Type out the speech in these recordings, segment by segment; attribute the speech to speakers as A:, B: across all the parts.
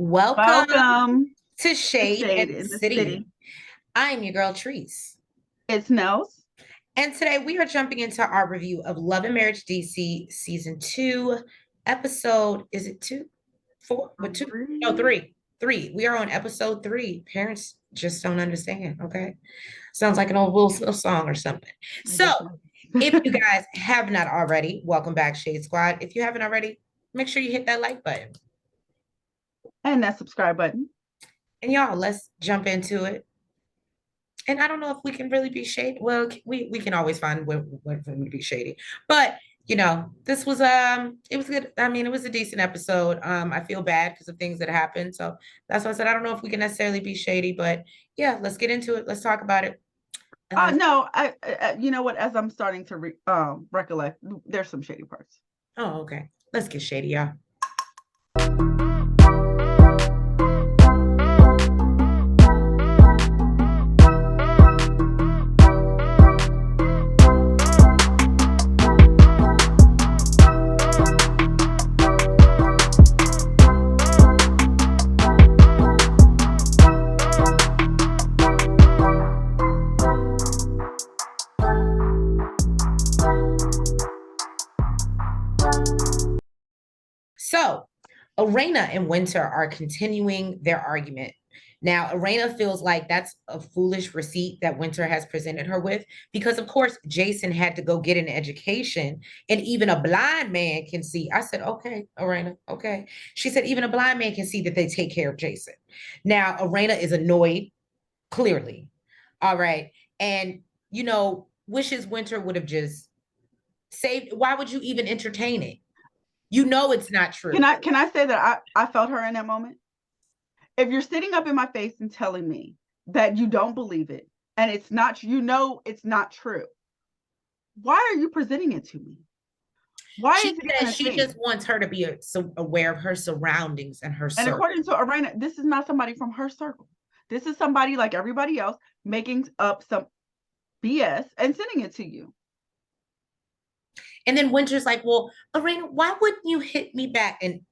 A: Welcome
B: Welcome
A: to
B: to
A: Shade
B: Shade
A: and
B: in the
A: City.
B: City.
A: I'm your girl, Treese.
B: It's Nels.
A: And today we are jumping into our review of Love and Marriage DC Season 2, episode, is it 2? 4? What, 2? No, 3. 3. We are on episode 3. Parents just don't understand, okay? Sounds like an old Will Smith song or something. So, if you guys have not already, welcome back, Shade Squad. If you haven't already, make sure you hit that like button.
B: And that subscribe button.
A: And y'all, let's jump into it. And I don't know if we can really be shady. Well, we can always find when to be shady. But this was it was good. I mean, it was a decent episode. I feel bad because of things that happened. So that's why I said I don't know if we can necessarily be shady, but yeah, let's get into it. Let's talk about it.
B: No, I you know what? As I'm starting to recollect, there's some shady parts.
A: Oh, okay. Let's get shady, y'all. So, Arena and Winter are continuing their argument. Now, Arena feels like that's a foolish receipt that Winter has presented her with because, of course, Jason had to go get an education, and even a blind man can see. I said, okay, Arena, okay. She said, even a blind man can see that they take care of Jason. Now, Arena is annoyed, clearly. All right. And, wishes Winter would have just saved. Why would you even entertain it? You know it's not true.
B: Can I say that I felt her in that moment? If you're sitting up in my face and telling me that you don't believe it and it's not, it's not true, why are you presenting it to me? Why
A: she
B: is it even a
A: she
B: thing?
A: just wants her to be aware of her surroundings and her
B: And
A: circle.
B: according to Arena, this is not somebody from her circle. This is somebody like everybody else making up some BS and sending it to you.
A: And then Winter's like, well, Arena, why wouldn't you hit me back? And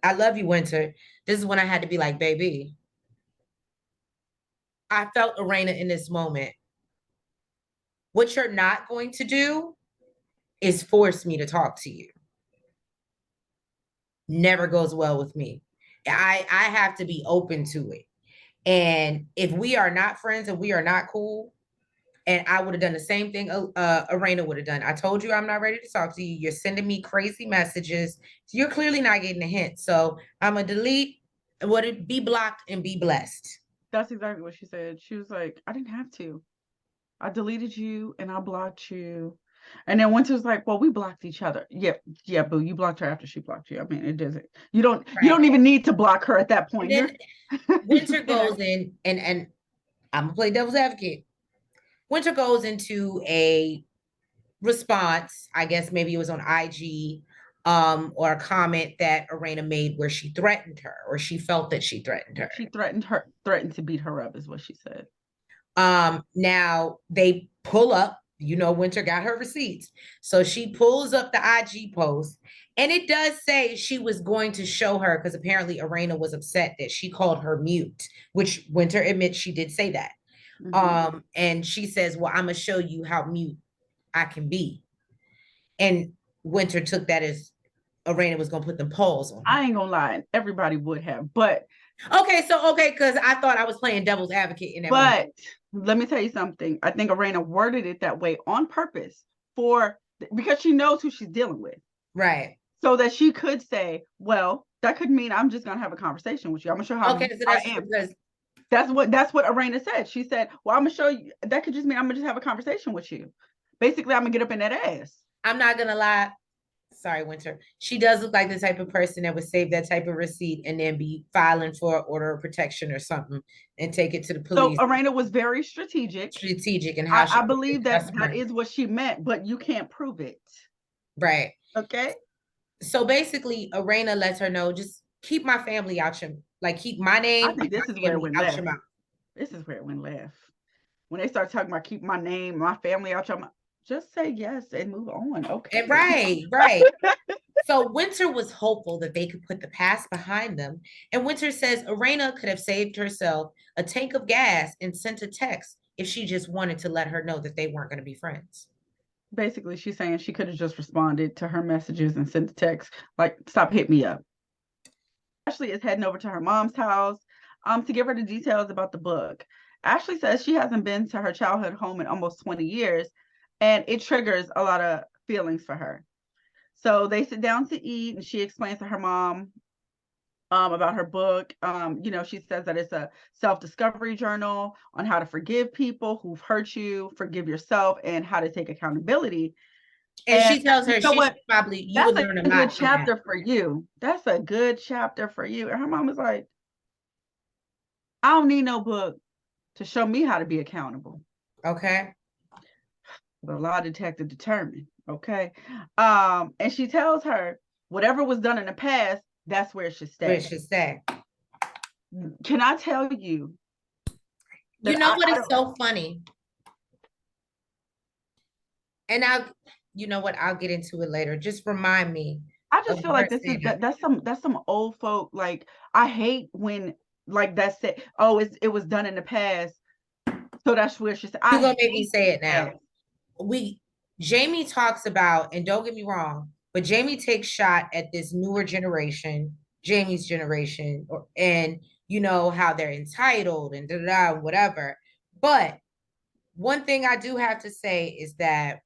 A: I love you, Winter. This is when I had to be like, baby, I felt Arena in this moment. What you're not going to do is force me to talk to you. Never goes well with me. I have to be open to it. And if we are not friends and we are not cool, and I would have done the same thing Arena would have done. I told you I'm not ready to talk to you. You're sending me crazy messages. You're clearly not getting a hint. So I'm going to delete. Would it be blocked and be blessed?
B: That's exactly what she said. She was like, I didn't have to. I deleted you and I blocked you. And then Winter's like, well, we blocked each other. Yeah, boo, you blocked her after she blocked you. I mean, it doesn't. You don't even need to block her at that point.
A: And then Winter goes in and I'm gonna play devil's advocate. Winter goes into a response, I guess maybe it was on IG, or a comment that Arena made where she threatened her, or she felt that she threatened her.
B: She threatened to beat her up, is what she said.
A: Now they pull up, Winter got her receipts. So she pulls up the IG post, and it does say she was going to show her because apparently Arena was upset that she called her mute, which Winter admits she did say that. Mm-hmm. And she says, well, I'm gonna show you how mute I can be. And Winter took that as Arena was gonna put them polls on her.
B: I ain't gonna lie, everybody would have, but
A: okay, because I thought I was playing devil's advocate in that.
B: But let me tell you something. I think Arena worded it that way on purpose because she knows who she's dealing with.
A: Right.
B: So that she could say, well, that could mean I'm just gonna have a conversation with you. I'm gonna show how
A: so
B: I am. That's what Arena said. She said, well, I'm gonna show you. That could just mean I'm gonna just have a conversation with you. Basically, I'm gonna get up in that ass.
A: I'm not gonna lie. Sorry, Winter. She does look like the type of person that would save that type of receipt and then be filing for an order of protection or something and take it to the police.
B: So Arena was very strategic.
A: And how
B: I believe that is what she meant, but you can't prove it.
A: Right.
B: Okay.
A: So basically, Arena lets her know, just keep my family out your, keep my name.
B: I think this is where it went left. This is where it went left. When they start talking about keep my name, my family out your mouth, just say yes and move on. Okay.
A: And right. So Winter was hopeful that they could put the past behind them. And Winter says Arena could have saved herself a tank of gas and sent a text if she just wanted to let her know that they weren't going to be friends.
B: Basically, she's saying she could have just responded to her messages and sent a text like, "Stop, hit me up." Ashely is heading over to her mom's house to give her the details about the book. Ashely says she hasn't been to her childhood home in almost 20 years, and it triggers a lot of feelings for her. So they sit down to eat, and she explains to her mom about her book. She says that it's a self-discovery journal on how to forgive people who've hurt you, forgive yourself, and how to take accountability.
A: And
B: And
A: she tells
B: you
A: her
B: know
A: she
B: what?
A: should probably, you
B: That's
A: would learn a
B: a good
A: lot from that.
B: chapter for you. That's a good chapter for you. And her mom was like, I don't need no book to show me how to be accountable.
A: Okay.
B: The lie detector determined. Okay. And she tells her, whatever was done in the past, that's where it should
A: Where it
B: stay.
A: should say.
B: Can I tell you
A: You
B: that
A: know what
B: I
A: is
B: don't,
A: so funny? And you know what? I'll get into it later. Just remind me
B: I
A: of
B: just feel
A: her
B: like this is
A: saying that.
B: that's some old folk. Like, I hate when like that said, oh, it was done in the past. So that's where she said,
A: You're
B: I
A: gonna make me
B: hate
A: say it now.
B: that.
A: We Jamie talks about, and don't get me wrong, but Jamie takes shot at this newer generation, Jamie's generation, and you know how they're entitled and da da da whatever. But one thing I do have to say is that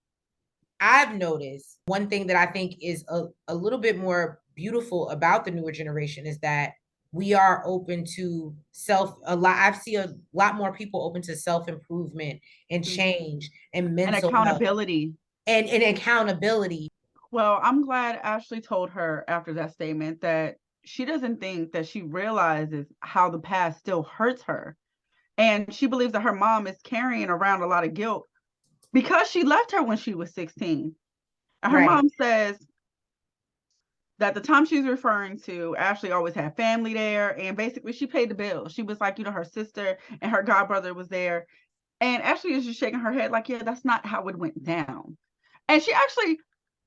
A: I've noticed one thing that I think is a little bit more beautiful about the newer generation is that we are open to self a lot. I've seen a lot more people open to self-improvement and
B: Mhm.
A: change and
B: And
A: mental health
B: accountability.
A: and accountability.
B: Well, I'm glad Ashley told her after that statement that she doesn't think that she realizes how the past still hurts her. And she believes that her mom is carrying around a lot of guilt because she left her when she was 16. And her
A: Right.
B: mom says that the time she's referring to, Ashley always had family there. And basically, she paid the bill. She was like, her sister and her godbrother was there. And Ashley is just shaking her head, like, yeah, that's not how it went down. And she actually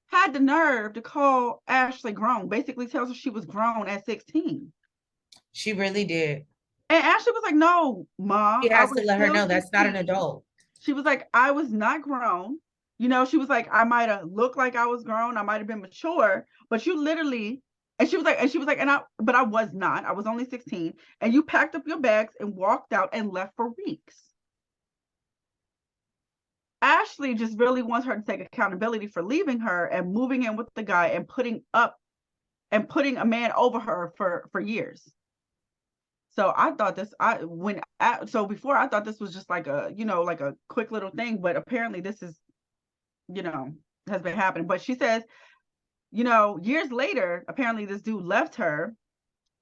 B: had the nerve to call Ashley grown, basically tells her she was grown at 16.
A: She really did.
B: And Ashley was like, no, Ma,
A: She
B: I
A: has
B: was
A: to let her
B: still
A: know that's not an
B: 16.
A: adult.
B: She was like, I was not grown. She was like, I might have looked like I was grown. I might have been mature, but you literally, but I was not. I was only 16. And you packed up your bags and walked out and left for weeks. Ashley just really wants her to take accountability for leaving her and moving in with the guy and putting a man over her for years. So I thought this I when I, so before I thought this was just like like a quick little thing, but apparently this is you know has been happening. But she says, years later, apparently this dude left her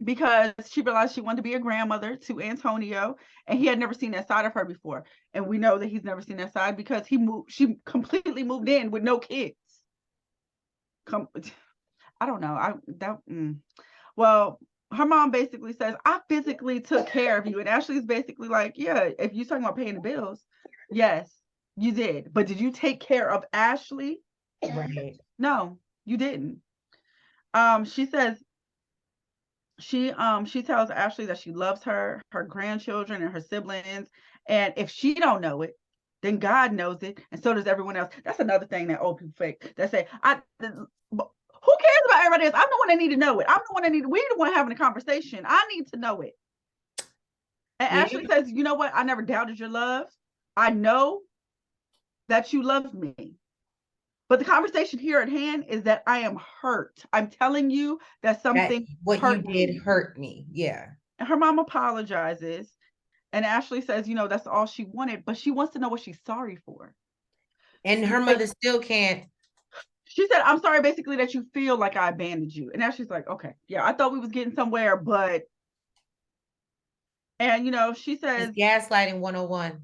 B: because she realized she wanted to be a grandmother to Antonio, and he had never seen that side of her before. And we know that he's never seen that side because she completely moved in with no kids. I don't know. Well, her mom basically says, I physically took care of you. And Ashley's basically like, yeah, if you're talking about paying the bills, yes, you did. But did you take care of Ashley?
A: Right.
B: No, you didn't. She says she tells Ashley that she loves her grandchildren and her siblings. And if she don't know it, then God knows it, and so does everyone else. That's another thing that old people fake. They say, who cares about everybody else? I'm the one that need to know it. I'm the one that we're the one having a conversation. I need to know it. And
A: Yeah.
B: Ashley says, you know what? I never doubted your love. I know that you love me. But the conversation here at hand is that I am hurt. I'm telling you that
A: That
B: something
A: what you
B: hurt
A: did
B: me.
A: hurt me. Yeah.
B: And her mom apologizes. And Ashley says, that's all she wanted, but she wants to know what she's sorry for.
A: And her
B: Like,
A: mother still can't.
B: she said, I'm sorry basically that you feel like I abandoned you. And Ashley's like, okay, yeah, I thought we was getting somewhere, but and she
A: It's
B: says
A: gaslighting 101.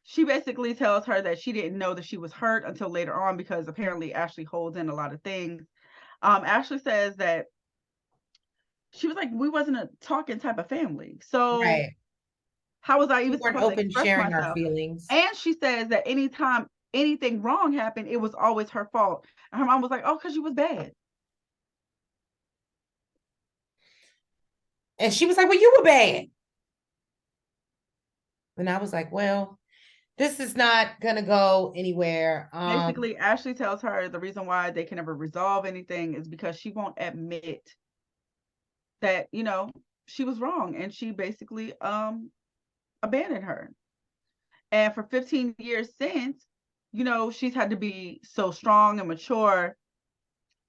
B: she basically tells her that she didn't know that she was hurt until later on because apparently Ashley holds in a lot of things. Ashley says that she was like, we wasn't a talking type of family. So
A: Right.
B: how was I
A: We
B: even
A: weren't
B: supposed to
A: open
B: express
A: sharing our
B: myself?
A: feelings.
B: And she says that anytime anything wrong happened, it was always her fault. And her mom was like, oh, because you was bad.
A: And she was like, well, you were bad. And I was like, well, this is not gonna go anywhere.
B: Basically, Ashely tells her the reason why they can never resolve anything is because she won't admit that, she was wrong, and she basically abandoned her. And for 15 years since, she's had to be so strong and mature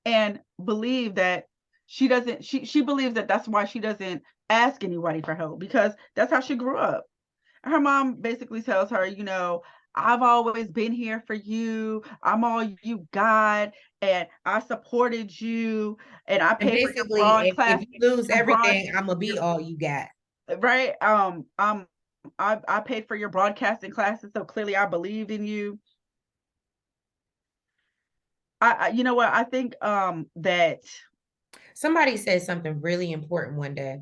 B: and believe that she believes that that's why she doesn't ask anybody for help, because that's how she grew up. Her mom basically tells her, I've always been here for you. I'm all you got, and I supported you, and I
A: and
B: paid for your
A: basically,
B: broad
A: if
B: class,
A: you lose
B: your broad,
A: everything, I'm gonna be all you got.
B: right? I paid for your broadcasting classes, so clearly I believed in you. You know what? I think that
A: Somebody said something really important one day.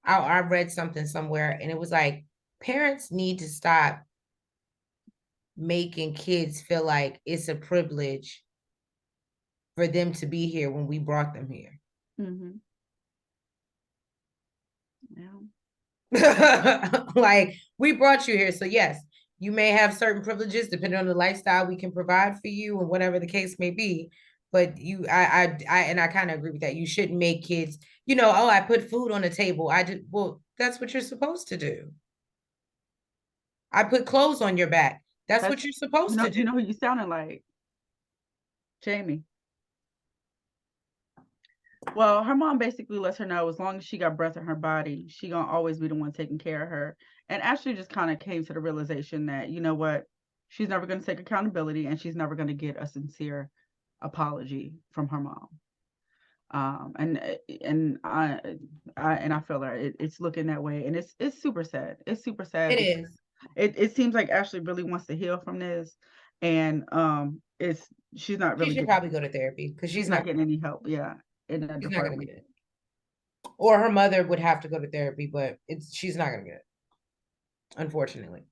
A: I read something somewhere, and it was like, parents need to stop making kids feel like it's a privilege for them to be here when we brought them here.
B: mhm, yeah.
A: Like, we brought you here, so yes, you may have certain privileges depending on the lifestyle we can provide for you and whatever the case may be. But I kind of agree with that. You shouldn't make kids, oh, I put food on the table. I did, well, that's what you're supposed to do. I put clothes on your back. That's what
B: That's
A: you're supposed to
B: you
A: do.
B: know who you sounding like, Jamie. Well, her mom basically lets her know as long as she got breath in her body, she gonna always be the one taking care of her. And Ashley just kind of came to the realization that, you know what, she's never gonna take accountability, and she's never gonna get a sincere apology from her mom. And I feel her. It's looking that way, and it's super sad. It's super sad
A: It
B: because
A: is.
B: it seems like Ashley really wants to heal from this, and it's she's not
A: She
B: really
A: should
B: getting
A: probably go to therapy because
B: she's not getting any help. Yeah, in that
A: she's not gonna
B: department.
A: get it. Or her mother would have to go to therapy, but she's not gonna get it, unfortunately.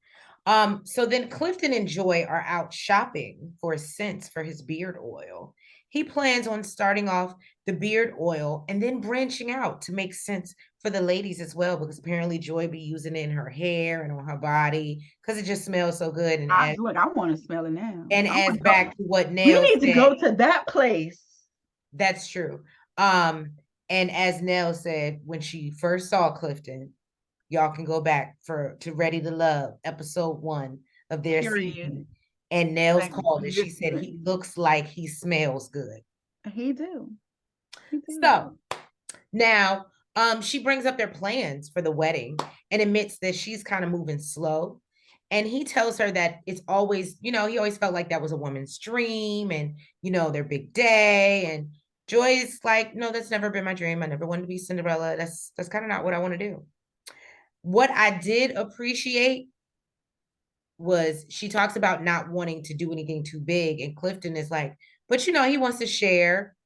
A: So then Clifton and Joy are out shopping for scents for his beard oil. He plans on starting off the beard oil and then branching out to make sense for the ladies as well, because apparently Joy be using it in her hair and on her body because it just smells so good. And
B: I want to smell it now. I
A: as
B: want to go.
A: back to what
B: We
A: Nell
B: need to
A: said,
B: go to that place.
A: that's true. And as Nell said when she first saw Clifton, y'all can go back to Ready to Love, episode 1 of their
B: Period.
A: season. And Nell's
B: Like,
A: called it. She said he looks like he smells good.
B: he do. He do.
A: So now she brings up their plans for the wedding and admits that she's kind of moving slow. And he tells her that it's always, he always felt like that was a woman's dream and, their big day. And Joy's like, no, that's never been my dream. I never wanted to be Cinderella. That's kind of not what I want to do. What I did appreciate was she talks about not wanting to do anything too big, and Clifton is like, but he wants to share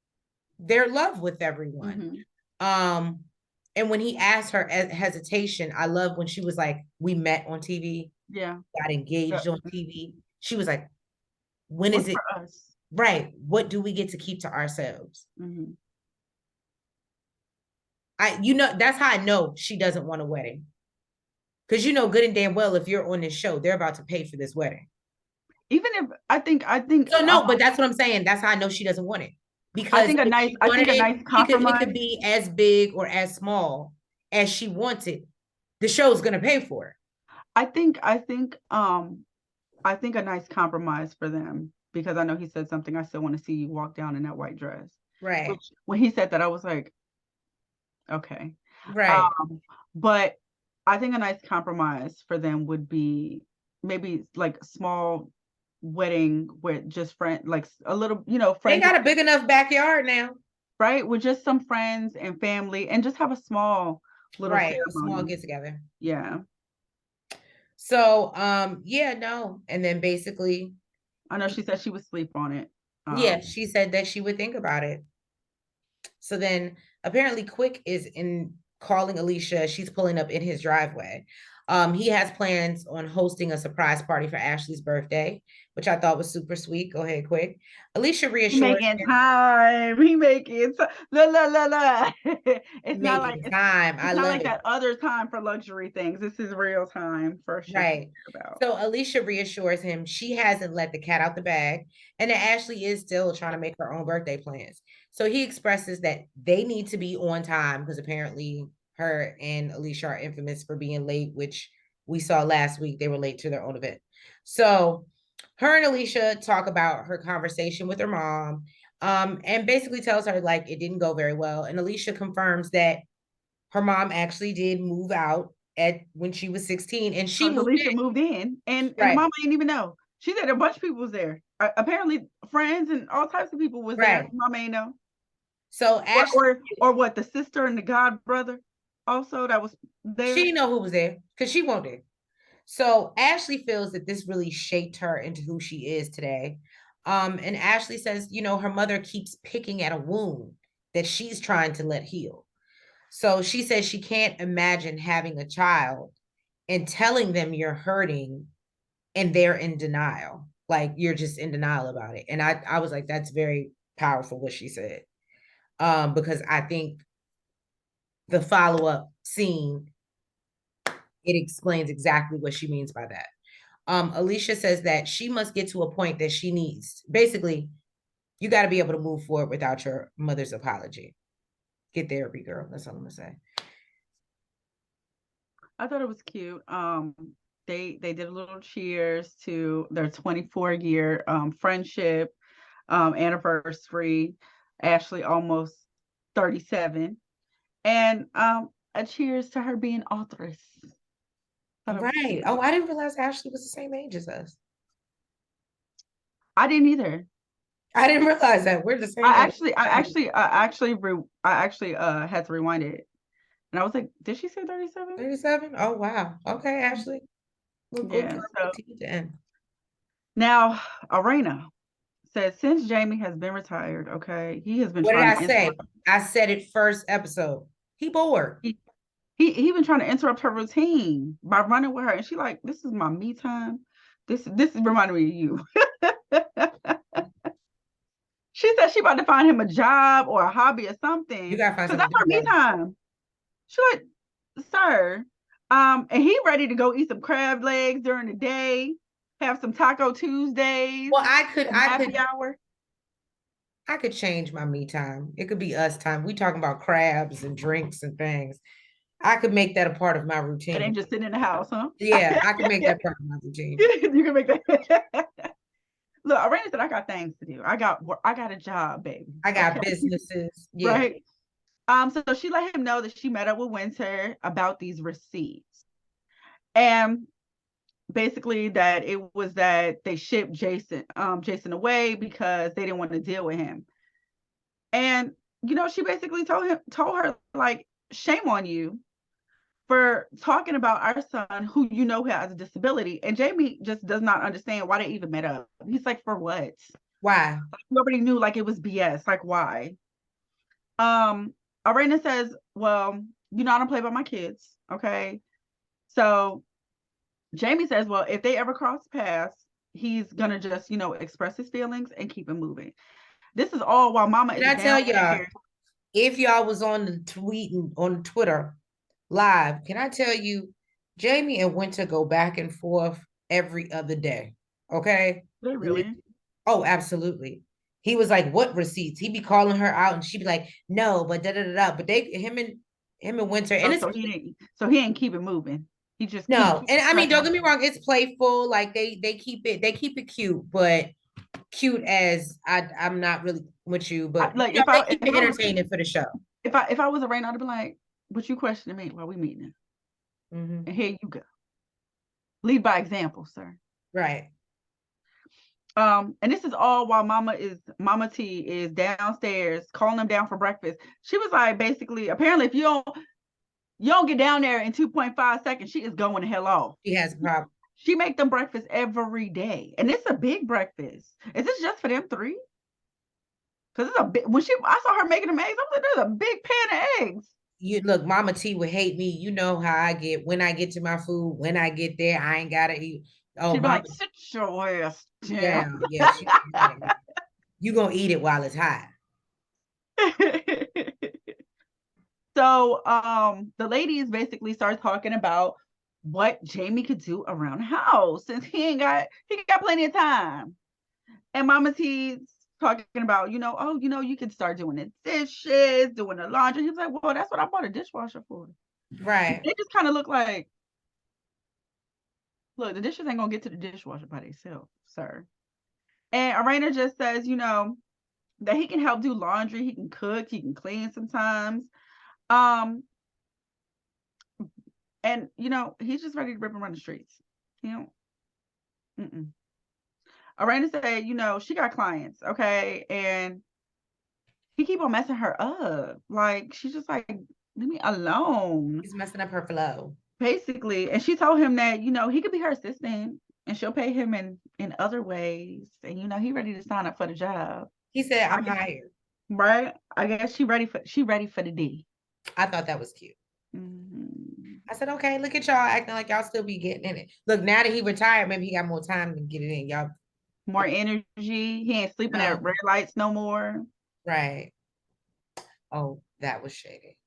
A: their love with everyone. Um, and when he asked her hesitation, I love when she was like, we met on TV,
B: Yeah.
A: got engaged on TV. She was like, when is
B: What's
A: it
B: for us?
A: right? What do we get to keep to ourselves? That's how I know she doesn't want a wedding. Because good and damn well, if you're on this show, they're about to pay for this wedding.
B: Even if I think
A: So no, but that's what I'm saying. That's how I know she doesn't want it.
B: I
A: Because
B: think a
A: if
B: nice
A: she
B: I think
A: wanted
B: a
A: it,
B: nice
A: it could
B: compromise.
A: be as big or as small as she wants it. The show's gonna pay for it.
B: I think a nice compromise for them, because I know he said something, I still want to see you walk down in that white dress.
A: Right.
B: Which when he said that, I was like, okay.
A: Right.
B: But I think a nice compromise for them would be maybe like small wedding with just like a little,
A: They
B: friends,
A: got a big enough backyard now.
B: right? With just some friends and family, and just have a small little
A: Right. A small
B: ceremony.
A: get together.
B: Yeah.
A: So yeah, no. And then basically,
B: I know she said she would sleep on it.
A: yeah, she said that she would think about it. So then apparently Quik is in calling Alicia. She's pulling up in his driveway. He has plans on hosting a surprise party for Ashely's birthday, which I thought was super sweet. Go ahead, Quik. Alicia
B: He
A: reassures
B: making
A: him,
B: time. He making time. La la la la. It's not like
A: making time. I
B: it's not
A: love
B: like
A: it.
B: that other time for luxury things. This is real time for shit to
A: Right.
B: care about.
A: So Alicia reassures him she hasn't let the cat out the bag and that Ashely is still trying to make her own birthday plans. So he expresses that they need to be on time because apparently her and Alicia are infamous for being late, which we saw last week. They were late to their own event. So her and Alicia talk about her conversation with her mom, and basically tells her like it didn't go very well. And Alicia confirms that her mom actually did move out at when she was 16 and she
B: Because
A: moved
B: Alicia
A: in.
B: moved in, and the
A: Right,
B: mama didn't even know. She said a bunch of people was there. Apparently, friends and all types of people was there.
A: right.
B: Mama ain't know.
A: So
B: Or
A: Ashely,
B: or what? The sister and the god brother also that was
A: she
B: there.
A: didn't know who was there because she won't there. So Ashely feels that this really shaped her into who she is today. And Ashely says, you know, her mother keeps picking at a wound that she's trying to let heal. So she says she can't imagine having a child and telling them you're hurting and they're in denial. Like you're just in denial about it. And I was like, that's very powerful what she said. Because I think the follow-up scene, it explains exactly what she means by that. Alicia says that she must get to a point that she needs. Basically, you got to be able to move forward without your mother's apology. Get therapy, girl. That's all I'm gonna say.
B: I thought it was cute. They did a little cheers to their 24-year friendship anniversary. Ashely almost 37, and a cheers to her being authoress. Thought it was
A: Right.
B: cute.
A: Oh, I didn't realize Ashely was the same age as us.
B: I didn't either.
A: I didn't realize that we're the same
B: I
A: age.
B: actually, I actually, I actually, I actually had to rewind it, and I was like, did she say 37?
A: 37? Oh, wow. Okay, Ashely. We'll go
B: Yeah.
A: from
B: So
A: to end.
B: now, Arena says since Jamie has been retired, okay, he has been
A: What did
B: trying
A: I
B: to
A: say?
B: interrupt.
A: I said it first episode. He bored.
B: He, he been trying to interrupt her routine by running with her, and she like, this is my me time. This is reminding me of you. She said she about to find him a job or a hobby or
A: You
B: something,
A: gotta find
B: because
A: something
B: that's
A: to do,
B: her me
A: baby.
B: time. She like, sir, and he ready to go eat some crab legs during the day, have some Taco Tuesdays,
A: Well,
B: some happy hour.
A: I could change my me time. It could be us time. We talking about crabs and drinks and things. I could make that a part of my
B: It ain't
A: routine.
B: just sitting in the house, huh?
A: Yeah, I can make that part of my routine.
B: You can make that. Look, Arena said I got things to do. I got a job, baby.
A: I got
B: Okay,
A: businesses. Yeah.
B: right. So she let him know that she met up with Winter about these receipts. And basically that it was that they shipped Jason away because they didn't want to deal with him. And she basically told her like, shame on you for talking about our son who has a disability. And Jamie just does not understand why they even met up. He's like, for what?
A: Why?
B: Nobody knew, like it was BS. Like, why? Arena says, well, I don't play by my kids. Okay. So Jamie says, well, if they ever cross paths, he's gonna just, express his feelings and keep it moving. This is all while Mama
A: Can
B: is
A: I tell y'all,
B: downstairs.
A: if y'all was on the tweeting on Twitter live, can I tell you, Jamie and Winter go back and forth every other day. Okay.
B: They really?
A: Oh, absolutely. He was like, "What receipts?" He'd be calling her out, and she'd be like, "No, but da da da da." But him and Winter, and
B: Oh,
A: it's
B: so he ain't keep it moving. He just keep
A: no, and I mean, don't
B: pressing.
A: get me wrong, it's playful. Like they keep it cute, but cute as I'm not really with you, but
B: Like
A: they keep it entertaining for the show.
B: if I was a Rain, I'd be like, "But you questioning me while we meeting,
A: Mm-hmm.
B: and here you go. Lead by example, sir."
A: Right.
B: And this is all while Mama T is downstairs calling them down for breakfast. She was like, basically, apparently, if you don't get down there in 2.5 seconds, she is going the hell off.
A: She has a problem.
B: She make them breakfast every day, and it's a big breakfast. Is this just for them three? Because it's a big. I saw her making them eggs, I was like, there's a big pan of eggs.
A: You look, Mama T would hate me. You know how I get when I get to my food. When I get there, I ain't gotta eat. Oh,
B: She'd be
A: Mama
B: like, sit your ass down.
A: down. Yeah, she. You gonna eat it while it's hot.
B: So the ladies basically start talking about what Jamie could do around the house since he got plenty of time. And Mama T's talking about, you could start doing the dishes, doing the laundry. He was like, well, that's what I bought a dishwasher for.
A: Right.
B: They just kind of look like, look, the dishes ain't gonna get to the dishwasher by themselves, sir. And Arena just says, that he can help do laundry, he can cook, he can clean sometimes. And he's just ready to rip around the streets. Mm-mm. Arena said, she got clients, okay, and he keep on messing her up. Like she's just like, leave me alone.
A: He's messing up her flow.
B: Basically. And she told him that, he could be her assistant and she'll pay him in other ways. And he ready to sign up for the job.
A: He said, I'm hired.
B: Right? I guess she ready for the D.
A: I thought that was cute.
B: Mm-hmm.
A: I said, okay, look at y'all acting like y'all still be getting in it. Look, now that he retired, maybe he got more time to get it in. Y'all
B: more energy. He ain't sleeping at red lights no more.
A: Right. Oh, that was shady.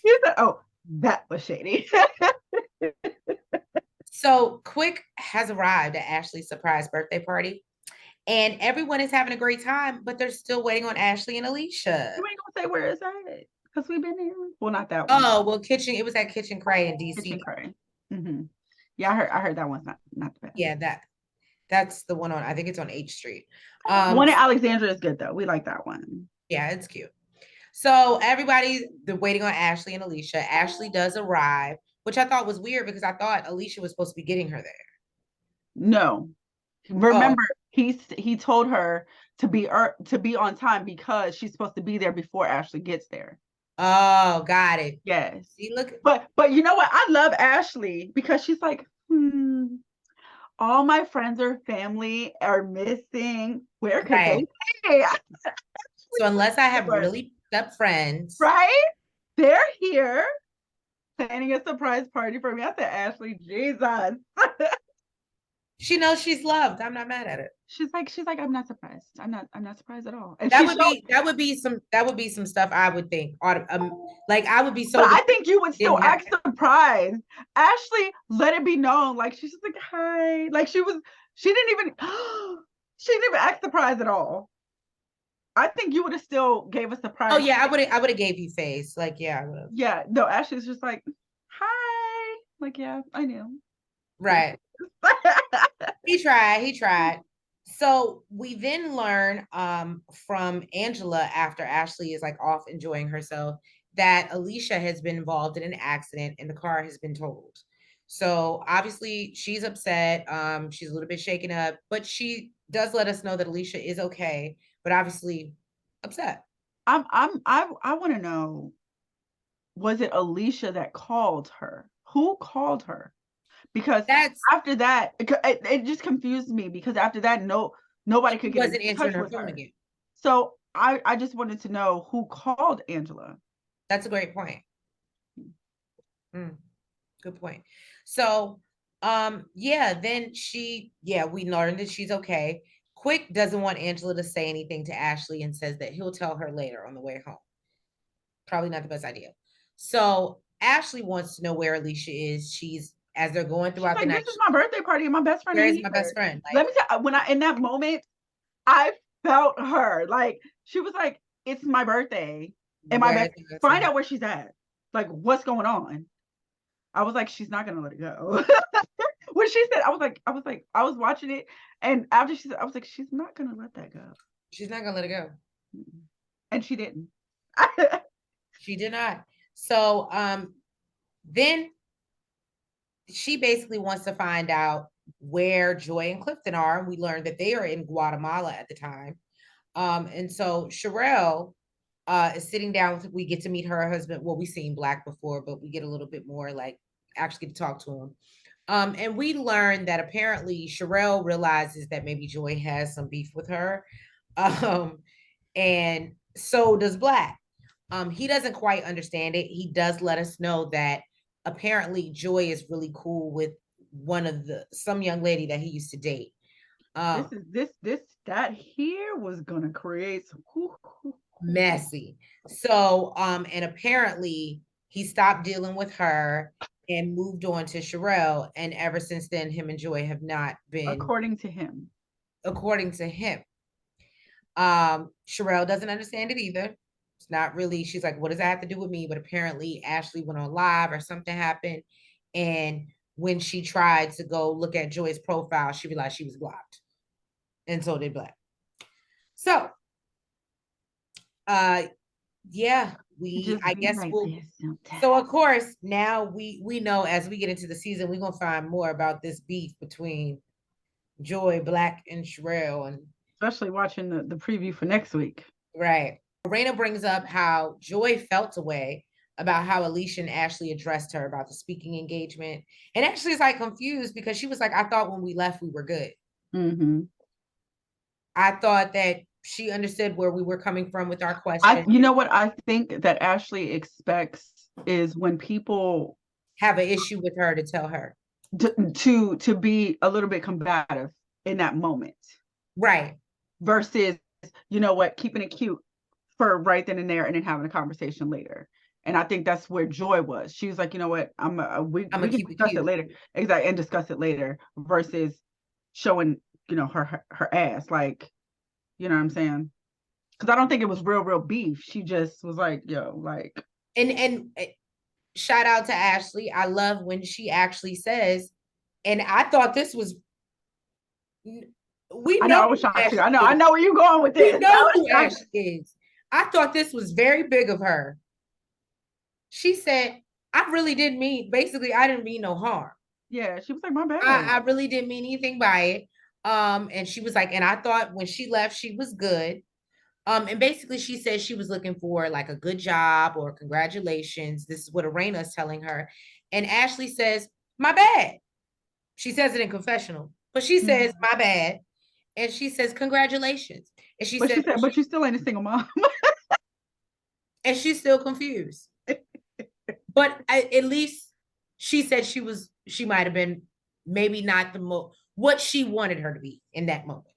B: He said, oh, that was shady.
A: So Quik has arrived at Ashely's surprise birthday party. And everyone is having a great time, but they're still waiting on Ashely and Alicia.
B: You ain't gonna say where it's at because we've been there. Well, not that
A: one. Oh, well, it was at Kitchen Cray in DC.
B: Kitchen Cray. Mm-hmm. Yeah, I heard that one's not the best.
A: Yeah, that's the one
B: I
A: think it's on H Street.
B: The one in Alexandria is good though. We like that one.
A: Yeah, it's cute. So they're waiting on Ashely and Alicia. Ashely does arrive, which I thought was weird because I thought Alicia was supposed to be getting her there.
B: No. Remember, he told her to be on time because she's supposed to be there before Ashely gets there.
A: Oh, got it.
B: Yes.
A: See, look.
B: But you know what? I love Ashely because she's like, all my friends or family are missing. Where could they be?
A: So unless I have really up friends,
B: right? They're here planning a surprise party for me. I said, Ashely, Jesus.
A: She knows she's loved. I'm not mad at it.
B: She's like, I'm not surprised. I'm not surprised at all. And
A: that would be some stuff I would think. Like I would be so.
B: But I think you would still act surprised. Ashely let it be known, like she's just like, hi, like she didn't even act surprised at all. I think you would have still gave a surprise.
A: Oh yeah, I would have gave you face. Like yeah, I would have.
B: Yeah, no, Ashley's just like, hi, like yeah, I knew.
A: Right. He tried. So we then learn from Angela after Ashely is like off enjoying herself that Alicia has been involved in an accident and the car has been totaled. So obviously she's upset. She's a little bit shaken up, but she does let us know that Alicia is okay, but obviously upset.
B: I want to know, was it Alicia that called her? Who called her? Because after that, it just confused me because after that, nobody could get in touch with her again. So I just wanted to know who called Angela.
A: That's a great point. Good point. So, then we learned that she's okay. Quik doesn't want Angela to say anything to Ashely and says that he'll tell her later on the way home. Probably not the best idea. So Ashely wants to know where Alicia is. As they're going throughout the night.
B: This is my birthday party and my best friend.
A: Where is my best friend?
B: Let me tell you, in that moment, I felt her. Like she was like, it's my birthday. And my best find out where she's at. Like, what's going on? I was like, she's not gonna let it go. When she said, I was watching it, and after she said, I was like, she's not gonna let that go.
A: She's not gonna let it go.
B: And she didn't.
A: She did not. So then she basically wants to find out where Joy and Clifton are. We learned that they are in Guatemala at the time. And so Sherelle is sitting down. We get to meet her husband. Well, we've seen Black before, but we get a little bit more actually get to talk to him. And we learned that apparently Sherelle realizes that maybe Joy has some beef with her. And So does Black. He doesn't quite understand it. He does let us know that apparently Joy is really cool with some young lady that he used to date.
B: This is this that here was gonna create some
A: Messy. So, and apparently he stopped dealing with her and moved on to Sherelle. And ever since then, him and Joy have not been,
B: according to him.
A: according to him. Sherelle doesn't understand it either. It's not really, she's like, what does that have to do with me? But apparently Ashely went on live or something happened. And when she tried to go look at Joy's profile, she realized she was blocked. And so did Black. So yeah, I guess
B: like
A: we'll so of course now we know as we get into the season, we're gonna find more about this beef between Joy, Black, and Sherelle. And
B: especially watching the preview for next week.
A: right. Raina brings up how Joy felt away about how Alicia and Ashely addressed her about the speaking engagement. And actually is like confused because she was like, I thought when we left we were good.
B: Mm-hmm.
A: I thought that she understood where we were coming from with our question.
B: You know what I think that Ashely expects is when people
A: have an issue with her to tell her
B: to be a little bit combative in that moment,
A: right?
B: Versus, you know what, keeping it cute for right then and there, and then having a conversation later. And I think that's where Joy was. She was like, you know what, we can discuss it later, exactly, and discuss it later. Versus showing, you know, her ass, like, you know what I'm saying? Because I don't think it was real beef. She just was like, yo, like.
A: And shout out to Ashely. I love when she actually says, and I thought this was, we
B: I
A: know
B: I was shocked too. I know where you're going with this.
A: We know who Ashely is. I thought this was very big of her. She said, I really didn't mean, basically, I didn't mean no harm.
B: Yeah, she was like, my bad.
A: I really didn't mean anything by it. And she was like, and I thought when she left, she was good. And basically she said she was looking for like a good job or congratulations. This is what Arena is telling her. And Ashely says, my bad. She says it in confessional, but she says, my bad. And she says, congratulations. And she said,
B: but you still ain't a single mom.
A: and she's still confused. But at least she said she might have been maybe not the most, what she wanted her to be in that moment.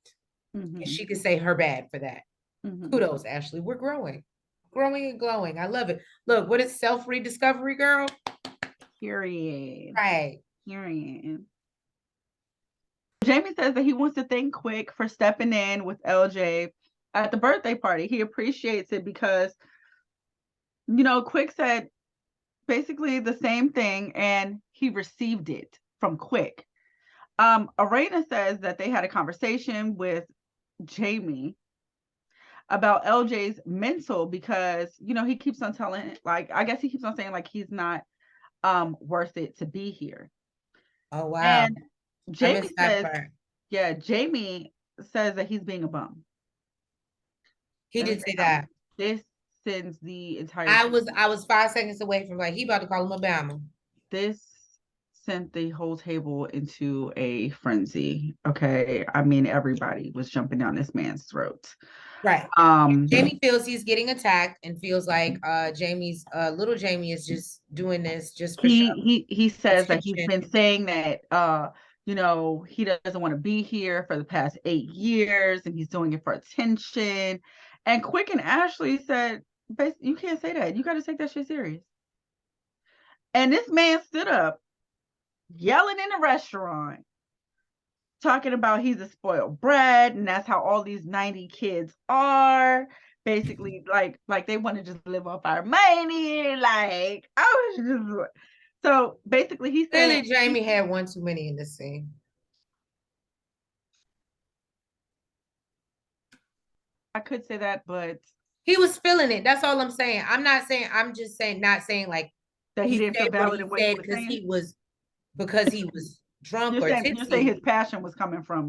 A: And she could say her bad for that. Kudos, Ashely. We're growing and glowing. I love it. Look, what is self-rediscovery, girl?
B: Period.
A: Right.
B: Period. Jamie says that he wants to thank Quik for stepping in with LJ at the birthday party. He appreciates it because, you know, Quik said basically the same thing and he received it from Quik. Arena says that they had a conversation with Jamie about LJ's mental because, you know, he keeps on telling, like, I guess he keeps on saying like he's not worth it to be here.
A: Oh wow.
B: And Jamie says, yeah, Jamie says that he's being a bum.
A: He did say that.
B: This sends the entire
A: I was 5 seconds away from like he about to call him a Bama.
B: This sent the whole table into a frenzy. Okay. I mean, everybody was jumping down this man's throat.
A: Right. Jamie feels he's getting attacked and feels like Jamie's little Jamie is just doing this just for show.
B: He says that he's been saying that you know, he doesn't want to be here for the past 8 years and he's doing it for attention. And Quik and Ashely said, you can't say that. You got to take that shit serious. And this man stood up yelling in the restaurant, talking about he's a spoiled brat and that's how all these 90 kids are. Basically, like they want to just live off our money. Like, I was just so basically he said
A: clearly Jamie had one too many in this scene.
B: I could say that, but
A: he was feeling it. That's all I'm saying. I'm just saying, not saying like
B: that he didn't feel valid in what he was saying.
A: Because he was drunk or tipsy.
B: You're saying his passion was coming from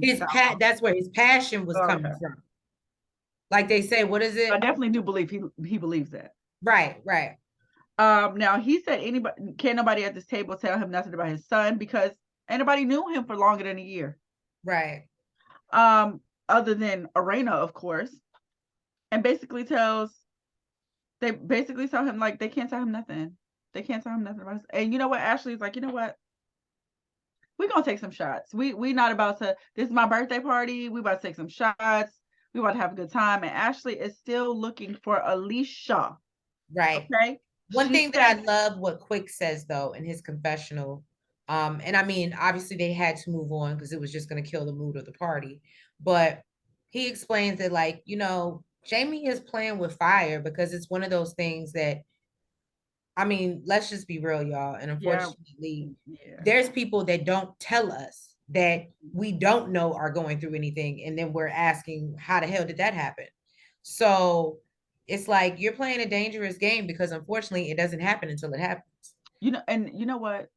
A: that's where his passion was coming from. Like they say, what is it?
B: I definitely do believe he believes that.
A: Right.
B: Now he said can't nobody at this table tell him nothing about his son because anybody knew him for longer than a year.
A: Right.
B: Other than Arena, of course. And basically tells They basically tell him like they can't tell him nothing. They can't tell him nothing about us. And you know what? Ashely's like, you know what? We're gonna take some shots. We not about to, this is my birthday party. We about to take some shots. We about to have a good time. And Ashely is still looking for Alicia.
A: Right.
B: Okay.
A: One
B: She
A: thing that I
B: said,
A: love what Quik says though in his confessional, and I mean, obviously they had to move on because it was just going to kill the mood of the party. But he explains that, like, Jamie is playing with fire because it's one of those things that, I mean, let's just be real, y'all. And
B: yeah,
A: unfortunately,
B: yeah.
A: there's people that don't tell us that we don't know are going through anything. And then we're asking, how the hell did that happen? So it's like you're playing a dangerous game because unfortunately it doesn't happen until it happens.
B: And you know what?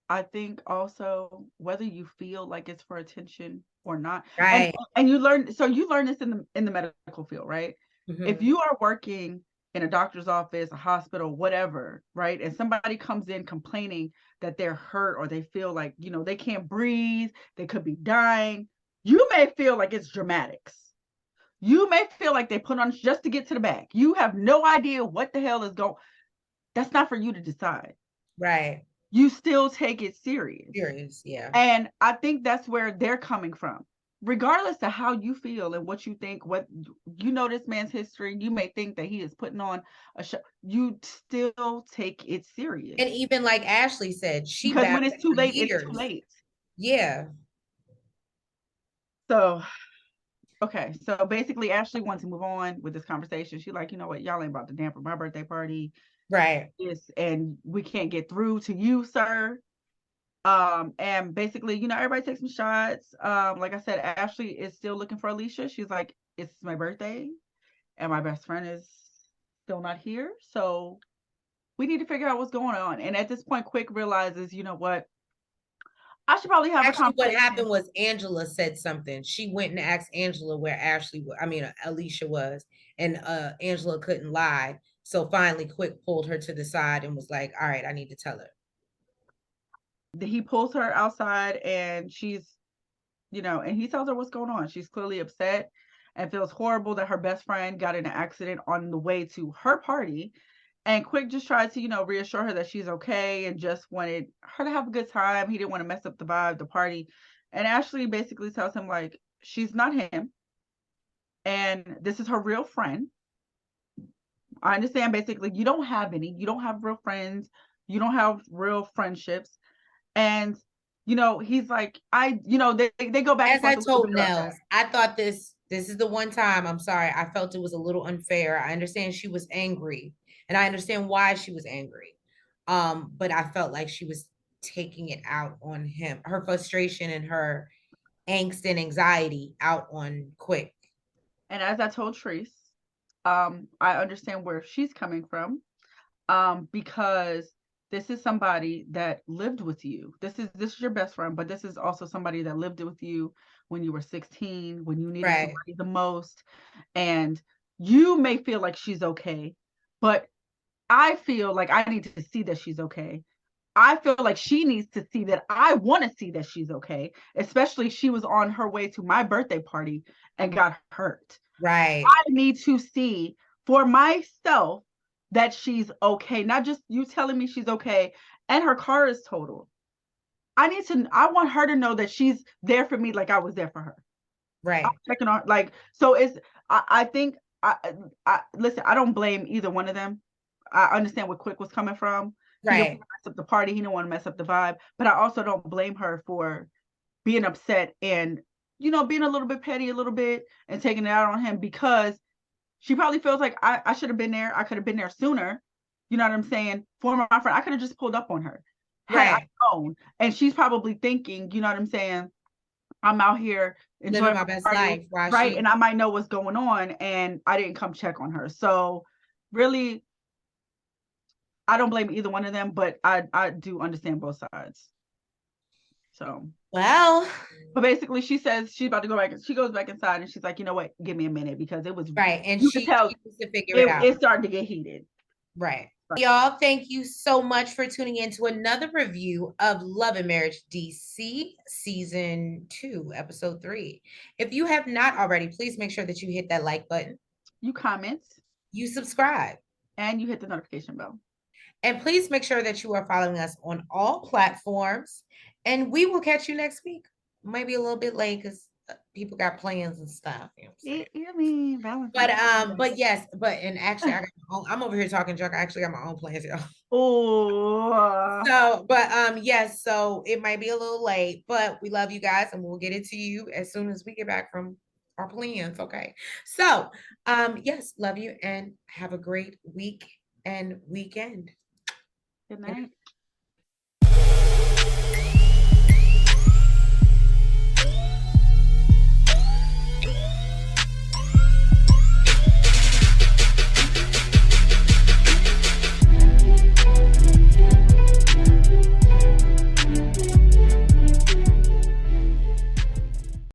B: I think also whether you feel like it's for attention or not, and
A: Right.
B: you learn this in the medical field, right? If
A: Mm-hmm.
B: you are working in a doctor's office, a hospital, whatever, right, and somebody comes in complaining that they're hurt or they feel like they can't breathe, they could be dying, you may feel like it's dramatics. You may feel like they put on just to get to the back. You have no idea what the hell is going. That's not for you to decide.
A: Right.
B: You still take it serious.
A: Serious. Yeah.
B: And I think that's where they're coming from. Regardless of how you feel and what you think, what this man's history, you may think that he is putting on a show. You still take it serious.
A: And even like Ashely said, she
B: Because when
A: battled
B: it's
A: it
B: too
A: for
B: late, it's too
A: years.
B: late.
A: Yeah.
B: So, okay. So basically, Ashely wants to move on with this conversation. She's like, you know what? Y'all ain't about to dampen my birthday party.
A: Right.
B: Yes, and we can't get through to you, sir. And basically, everybody takes some shots. Like I said, Ashely is still looking for Alicia. She's like, it's my birthday and my best friend is still not here, so we need to figure out what's going on. And at this point, Quik realizes, you know what, I should probably have a
A: Actually, what
B: conversation.
A: happened was Angela said something. She went and asked Angela where Alicia was, and Angela couldn't lie. So finally, Quik pulled her to the side and was like, "All right, I need to tell her."
B: He pulls her outside and she's, and he tells her what's going on. She's clearly upset and feels horrible that her best friend got in an accident on the way to her party. And Quik just tried to, reassure her that she's okay and just wanted her to have a good time. He didn't want to mess up the vibe, the party. And Ashely basically tells him, like, she's not him. And this is her real friend. I understand basically you don't have any, you don't have real friends, you don't have real friendships. And, he's like, they go back and
A: As
B: forth
A: I
B: a little
A: told
B: bit about that.
A: Nels, I thought this is the one time, I'm sorry, I felt it was a little unfair. I understand she was angry, and I understand why she was angry. But I felt like she was taking it out on him, her frustration and her angst and anxiety out on Quik.
B: And as I told Trace, I understand where she's coming from, because this is somebody that lived with you. This is your best friend, but this is also somebody that lived with you when you were 16, when you needed
A: Right.
B: somebody the most. And you may feel like she's okay, but I feel like I need to see that she's okay. I feel like she needs to see that I want to see that she's okay, especially she was on her way to my birthday party and got hurt.
A: Right.
B: I need to see for myself that she's okay, not just you telling me she's okay and her car is totaled. I want her to know that she's there for me like I was there for her. I'm
A: Right.
B: checking on, like, so I think I listen, I don't blame either one of them. I understand where Quik was coming from. He didn't want
A: Right.
B: to mess up the party, he didn't want to mess up the vibe, but I also don't blame her for being upset and being a little bit petty a little bit and taking it out on him, because she probably feels like I should have been there. I could have been there sooner. You know what I'm saying? For my friend, I could have just pulled up on her had I
A: Right.
B: known. And she's probably thinking, you know what I'm saying? I'm out here
A: Living
B: enjoying
A: my
B: my
A: best
B: party,
A: life while
B: right?
A: she
B: And I might know what's going on, and I didn't come check on her. So really, I don't blame either one of them, but I do understand both sides. So,
A: well,
B: but basically, she says she's about to go back. She goes back inside, and she's like, you know what? Give me a minute, because it was,
A: right. And
B: you could tell
A: she needs to figure it out.
B: it started to get heated.
A: Right. Y'all, thank you so much for tuning in to another review of Love and Marriage DC Season 2, Episode 3. If you have not already, please make sure that you hit that like button.
B: You comment.
A: You subscribe.
B: And you hit the notification bell.
A: And please make sure that you are following us on all platforms. And we will catch you next week. Maybe a little bit late because people got plans and stuff. You know what I'm saying?
B: I mean, Valentine's
A: But yes, and actually I'm over here talking junk. I actually got my own plans, y'all.
B: Oh,
A: So, but yes, so it might be a little late, but we love you guys and we'll get it to you as soon as we get back from our plans. Okay. So yes, love you and have a great week and weekend.
B: good night.